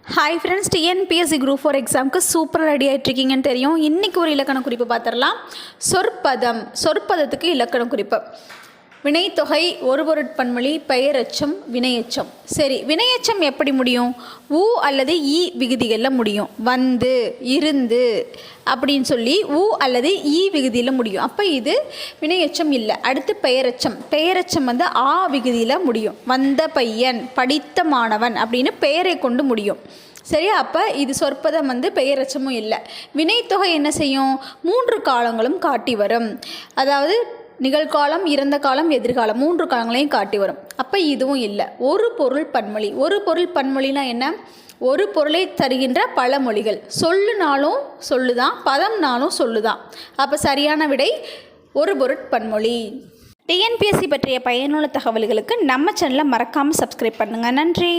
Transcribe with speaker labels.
Speaker 1: Hi friends, TNPSC group 4 எக்ஸாமுக்கு சூப்பராக ready ஆகிட்ருக்கீங்கன்னு தெரியும். இன்றைக்கி ஒரு இலக்கண குறிப்பு பார்த்துடலாம். சொற்பதத்துக்கு இலக்கண குறிப்பு. வினைத்தொகை, ஒரு பொருட்பன்மொழி, பெயரெச்சம், வினையெச்சம். சரி, வினையெச்சம் எப்படி முடியும்? உ அல்லது இ விகுதிகளில் முடியும். வந்து, இருந்து அப்படின்னு சொல்லி உ அல்லது இ விகுதியில் முடியும். அப்போ இது வினையெச்சம் இல்லை. அடுத்து பெயரெச்சம் வந்து ஆ விகுதியில் முடியும். வந்த பையன், படித்த மாணவன் அப்படின்னு பெயரை கொண்டு முடியும். சரி, அப்போ இது சொற்பதம் வந்து பெயரெச்சமும் இல்லை. வினைத்தொகை என்ன செய்யும்? 3 காலங்களும் காட்டி வரும். அதாவது நிகழ்காலம், இறந்த காலம், எதிர்காலம் 3 காலங்களையும் காட்டி வரும். அப்போ இதுவும் இல்லை. ஒரு பொருள் பன்மொழி. ஒரு பொருள் பன்மொழினா என்ன? ஒரு பொருளை தருகின்ற பல மொழிகள். சொல்லுனாலும் சொல்லுதான், பதம்னாலும் சொல்லுதான். அப்போ சரியான விடை ஒரு பொருட்பன்மொழி. டிஎன்பிஎஸ்சி பற்றிய பயனுள்ள தகவல்களுக்கு நம்ம சேனலை மறக்காமல் சப்ஸ்கிரைப் பண்ணுங்கள். நன்றி.